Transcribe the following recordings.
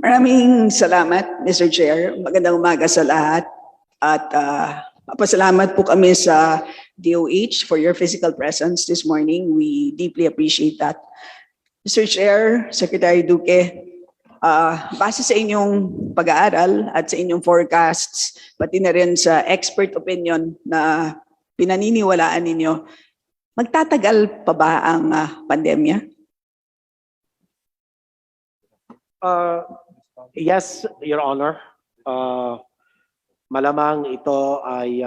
Maraming salamat, Mr. Chair. Magandang umaga sa lahat. At papasalamat po kami sa DOH for your physical presence this morning. We deeply appreciate that. Mr. Chair, Secretary Duque, base sa inyong pag-aaral at sa inyong forecasts, pati na rin sa expert opinion na pinaniniwalaan ninyo, magtatagal pa ba ang pandemya? Yes, Your Honor. Malamang ito ay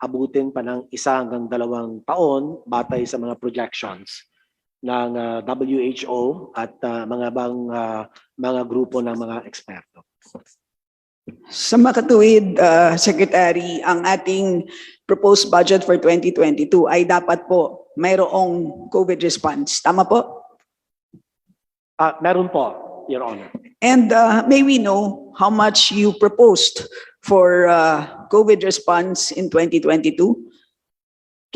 abutin pa ng 1 hanggang 2 taon batay sa mga projections ng WHO at mga grupo ng mga eksperto. Sa makatuwid, Secretary, ang ating proposed budget for 2022 ay dapat po mayroong COVID response. Tama po? Meron po, Your Honor. And may we know how much you proposed for COVID response in 2022?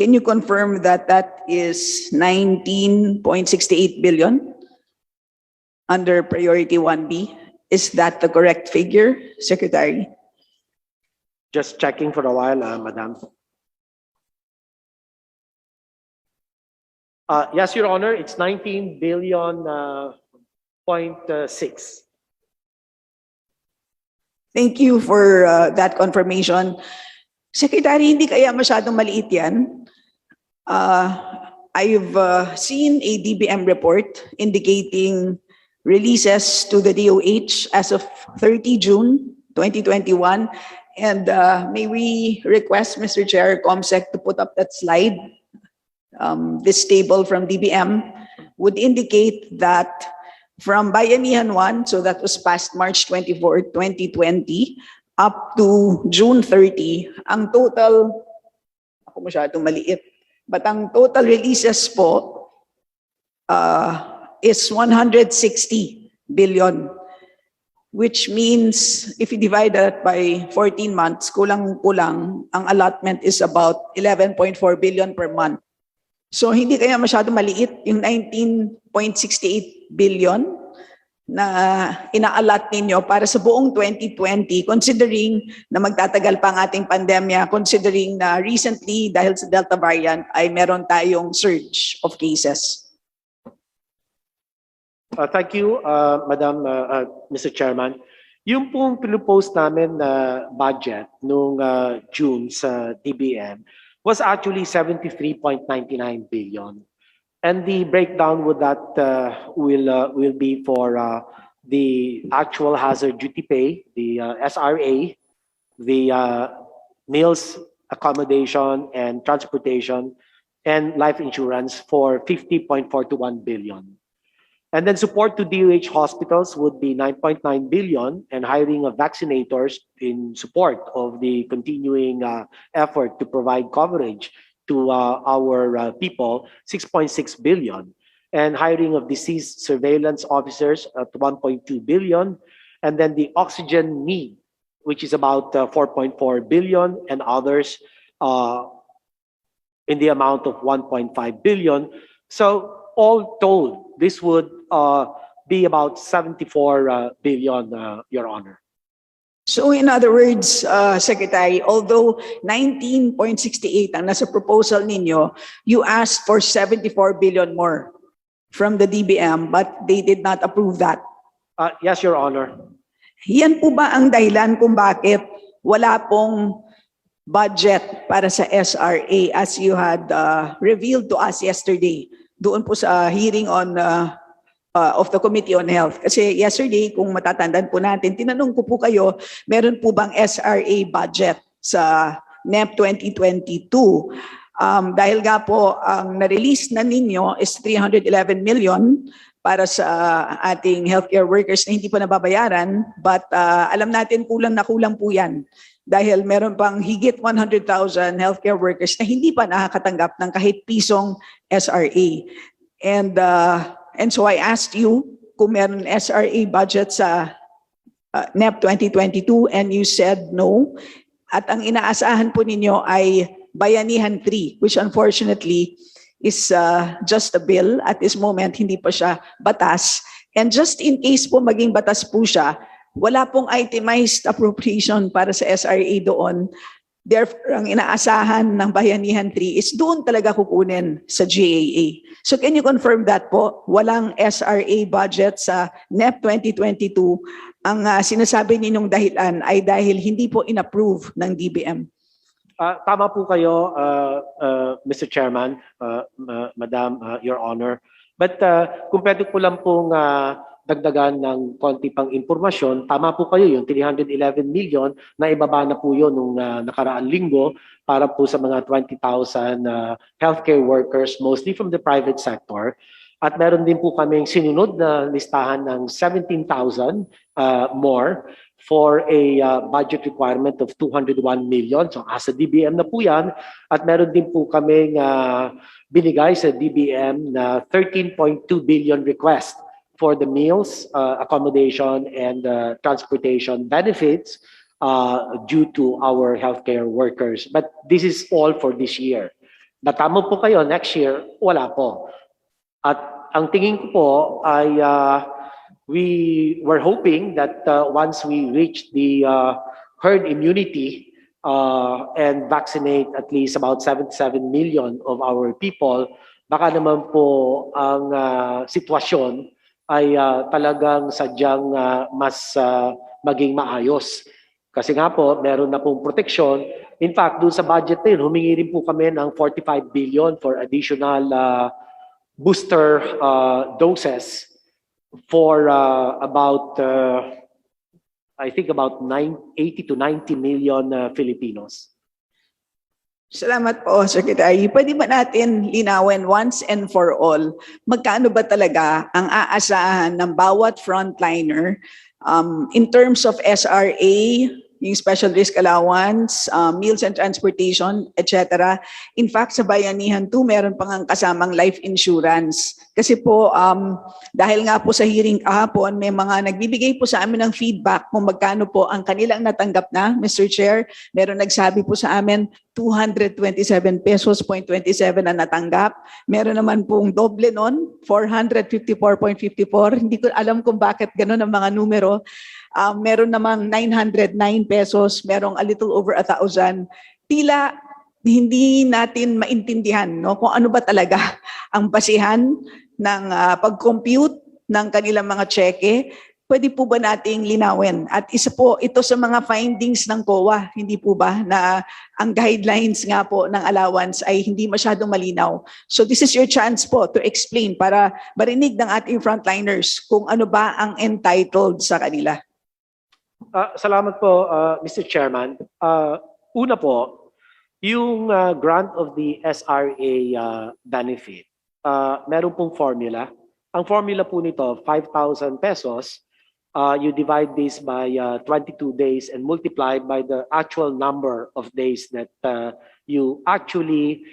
Can you confirm that that is 19.68 billion under priority 1B? Is that the correct figure, Secretary? Just checking for a while, Madam. Yes, Your Honor, it's 19 billion point 6. Thank you for that confirmation. Secretary, hindi kaya masyadong maliit yan? I've seen a DBM report indicating releases to the DOH as of 30 June 2021. And may we request, Mr. Chair, COMSEC to put up that slide? This table from DBM would indicate that from Bayanihan 1, so that was past March 24, 2020, up to June 30, ang total, ako masyadong maliit, but ang total releases po is 160 billion, which means if you divide that by 14 months, kulang-kulang, ang allotment is about 11.4 billion per month. So hindi kaya masyadong maliit yung 19.68 billion na ina-allot ninyo para sa buong 2020, considering na magtatagal pa ang ating pandemya, considering na recently dahil sa Delta variant ay meron tayong surge of cases. Thank you, Madam, Mr. Chairman. Yung pong pinupost namin na budget noong June sa DBM was actually 73.99 billion. And the breakdown with that will be for the actual hazard duty pay, the SRA, the meals, accommodation, and transportation, and life insurance for 50.421 billion. And then support to DOH hospitals would be 9.9 billion, and hiring of vaccinators in support of the continuing effort to provide coverage to our people, 6.6 billion, and hiring of disease surveillance officers at 1.2 billion, and then the oxygen need, which is about 4.4 billion, and others in the amount of 1.5 billion. So all told, this would be about 74 billion, Your Honor. So in other words, Secretary, although 19.68 ang nasa proposal ninyo, you asked for 74 billion more from the DBM, but they did not approve that. Yes, Your Honor. Yan po ba ang dahilan kung bakit wala pong budget para sa SRA as you had revealed to us yesterday doon po sa hearing on of the Committee on Health? Kasi yesterday, kung matatandaan po natin, tinanong ko po kayo, meron po bang SRA budget sa NEP 2022? Dahil nga po, ang na-release na ninyo is 311 million para sa ating healthcare workers na hindi pa nababayaran, but alam natin kulang na kulang po yan. Dahil meron pang higit 100,000 healthcare workers na hindi pa nakakatanggap ng kahit pisong SRA. And so I asked you kung meron SRA budget sa NEP 2022 and you said no. At ang inaasahan po ninyo ay Bayanihan 3, which unfortunately is just a bill. At this moment, hindi pa siya batas. And just in case po maging batas po siya, wala pong itemized appropriation para sa SRA doon. Therefore, ang inaasahan ng Bayanihan 3 is doon talaga kukunin sa GAA. So can you confirm that po? Walang SRA budget sa NEP 2022. Ang sinasabi ninyong dahilan ay dahil hindi po inapprove ng DBM. Tama po kayo, Mr. Chairman, Madam, Your Honor. But kung pwede ko lang pong dagdagan ng konti pang impormasyon, tama po kayo, yung 311 million na ibaba na po yun nung nakaraang linggo para po sa mga 20,000 healthcare workers, mostly from the private sector. At meron din po kaming sinunod na listahan ng 17,000 more for a budget requirement of 201 million. So as a DBM na po yan. At meron din po kaming binigay sa DBM na 13.2 billion request for the meals, accommodation, and transportation benefits due to our healthcare workers. But this is all for this year. Natamo po kayo, next year, wala po. At ang tingin ko po ay we were hoping that once we reach the herd immunity and vaccinate at least about 77 million of our people, baka naman po ang sitwasyon ay talagang sadyang mas maging maayos. Kasi nga po, meron na pong proteksyon. In fact, doon sa budget na yun, humingi rin po kami ng 45 billion for additional booster doses for about, I think about 80 to 90 million Filipinos. Salamat po, Secretary. Pwede ba natin linawin once and for all, magkano ba talaga ang aasahan ng bawat frontliner in terms of SRA, yung special risk allowance, meals and transportation, etc. In fact, sa Bayanihan 2, meron pang kasamang life insurance. Kasi po, dahil nga po sa hearing kahapon, may mga nagbibigay po sa amin ng feedback kung magkano po ang kanilang natanggap na, Mr. Chair. Meron nagsabi po sa amin, 227 pesos, 0.27 na natanggap. Meron naman pong doble nun, 454.54. Hindi ko alam kung bakit ganun ang mga numero. Meron namang 909 pesos, merong a little over 1,000. Tila hindi natin maintindihan no, kung ano ba talaga ang basihan ng pag-compute ng kanilang mga cheque. Pwede po ba nating linawin? At isa po ito sa mga findings ng COA, hindi po ba, na ang guidelines nga po ng allowance ay hindi masyadong malinaw. So this is your chance po to explain para marinig ng ating frontliners kung ano ba ang entitled sa kanila. Salamat po, Mr. Chairman. Una po, yung grant of the SRA benefit, meron pong formula. Ang formula po nito, 5,000 pesos. You divide this by 22 days and multiply by the actual number of days that you actually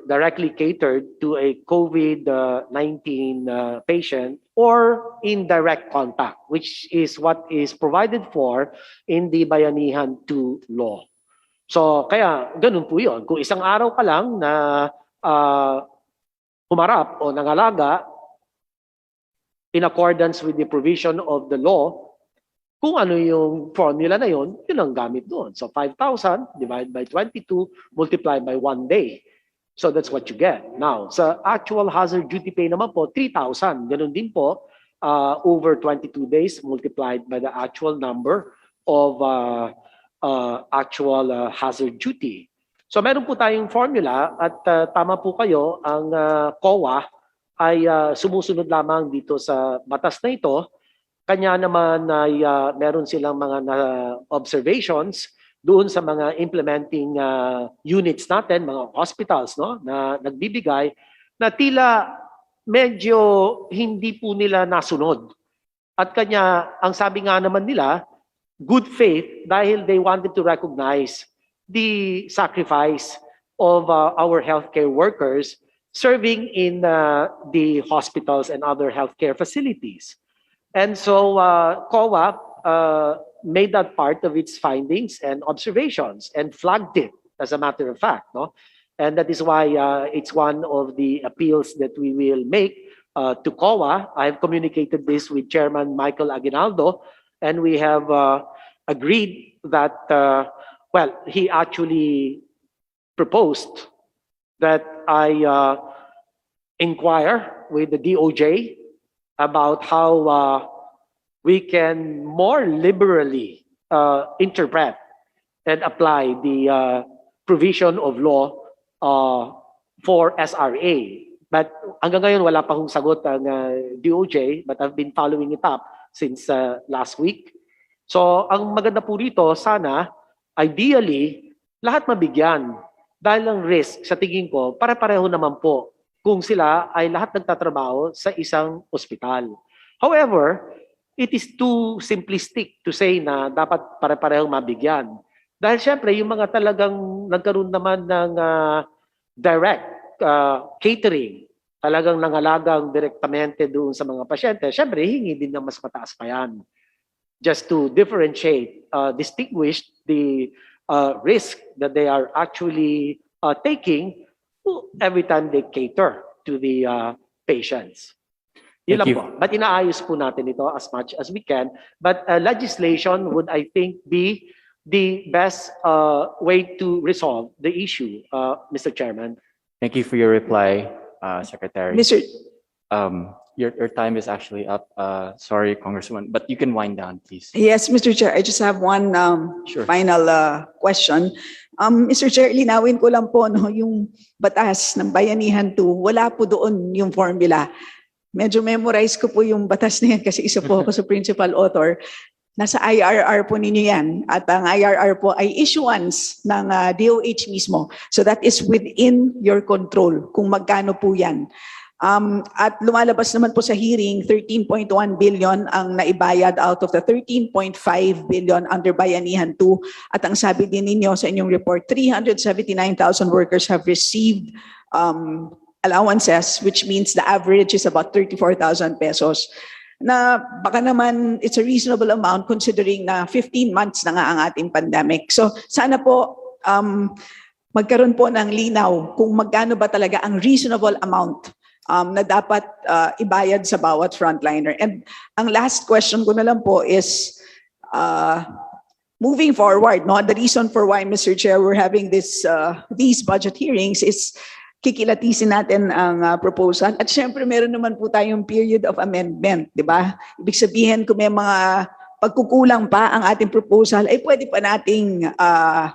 directly catered to a COVID-19 patient or in direct contact, which is what is provided for in the Bayanihan 2 law. So kaya ganun po yun. Kung isang araw ka lang na humarap o nangalaga in accordance with the provision of the law, kung ano yung formula na yun, yun ang gamit doon. So 5,000 divided by 22 multiplied by 1 day. So that's what you get. Now, sa actual hazard duty pay naman po, 3,000. Ganun din po, over 22 days multiplied by the actual number of actual hazard duty. So meron po tayong formula at tama po kayo, ang COA ay sumusunod lamang dito sa batas na ito. Kanya naman ay meron silang mga observations doon sa mga implementing units natin, mga hospitals no, na nagbibigay, na tila medyo hindi po nila nasunod. At kanya, ang sabi nga naman nila, good faith dahil they wanted to recognize the sacrifice of our healthcare workers serving in the hospitals and other healthcare facilities. And so COA made that part of its findings and observations and flagged it, as a matter of fact. No? And that is why it's one of the appeals that we will make to COA. I have communicated this with Chairman Michael Aguinaldo, and we have agreed that, well, he actually proposed that I inquire with the DOJ about how we can more liberally interpret and apply the provision of law for SRA. But hanggang ngayon, wala pa hong sagot ang DOJ, but I've been following it up since last week. So, ang maganda po rito, sana, ideally, lahat mabigyan. Dahil ang risk, sa tingin ko, pare-pareho naman po kung sila ay lahat nagtatrabaho sa isang ospital. However, it is too simplistic to say na dapat pare-parehong mabigyan. Dahil syempre, yung mga talagang nagkaroon naman ng direct catering, talagang nangalagang direktamente doon sa mga pasyente, syempre, hingi din ng mas mataas pa yan. Just to differentiate, distinguish the risk that they are actually taking every time they cater to the patients. Yun lang po. But inaayos po natin ito as much as we can. But legislation would, I think, be the best way to resolve the issue, Mr. Chairman. Thank you for your reply, Secretary. Mr. Your time is actually up. Sorry, Congresswoman, but you can wind down, please. Yes, Mr. Chair, I just have one Sure. final question. Mr. Chair, linawin ko lang po, no, yung batas ng Bayanihan 2, wala po doon yung formula. Medyo memorize ko po yung batas na yan kasi isa po ako sa principal author. Nasa IRR po ninyo yan. At ang IRR po ay issuance ng DOH mismo. So that is within your control kung magkano po yan. At lumalabas naman po sa hearing, 13.1 billion ang naibayad out of the 13.5 billion under Bayanihan 2. At ang sabi din ninyo sa inyong report, 379,000 workers have received allowances, which means the average is about 34,000 pesos. Na baka naman it's a reasonable amount considering na 15 months na nga ang ating pandemic. So sana po magkaroon po ng linaw kung magkano ba talaga ang reasonable amount na dapat ibayad sa bawat frontliner. And ang last question ko na lang po is moving forward, no, the reason for why, Mr. Chair, we're having these budget hearings is kikilatisin natin ang proposal. At syempre, meron naman po tayong period of amendment, di ba? Ibig sabihin, kung may mga pagkukulang pa ang ating proposal, ay pwede pa nating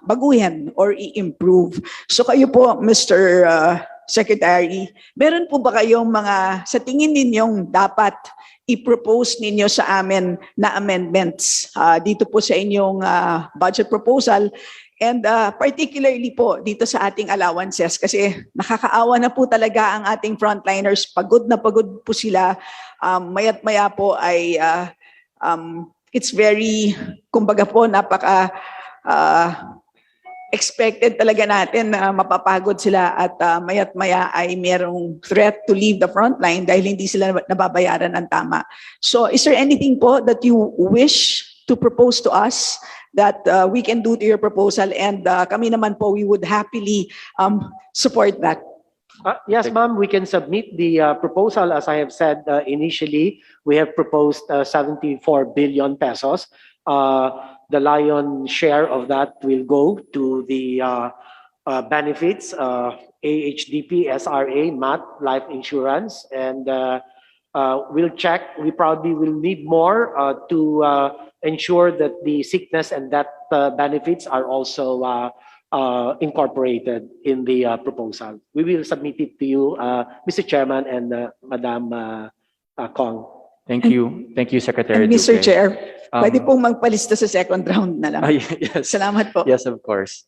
baguhin or i-improve. So kayo po, Mr. Secretary, meron po ba kayong mga, sa tingin ninyong dapat i-propose ninyo sa amin na amendments dito po sa inyong budget proposal? And particularly po dito sa ating allowances kasi nakakaawa na po talaga ang ating frontliners. Pagod na pagod po sila. Maya't maya po ay it's very, kumbaga po, napaka expected talaga natin na mapapagod sila at maya't maya ay merong threat to leave the frontline dahil hindi sila nababayaran ng tama. So is there anything po that you wish to propose to us that we can do to your proposal, and kami naman po, we would happily support that? Yes, ma'am, we can submit the proposal. As I have said initially, we have proposed 74 billion pesos. The lion's share of that will go to the benefits, AHDP, SRA, MAT, life insurance, and we'll check. We probably will need more to ensure that the sickness and death benefits are also incorporated in the proposal. We will submit it to you, Mr. Chairman and Madam Kong. Thank you. Thank you, Secretary. And Mr. Duque. Chair, pwede pong magpalista sa second round na lang. Yes. Salamat po. Yes, of course.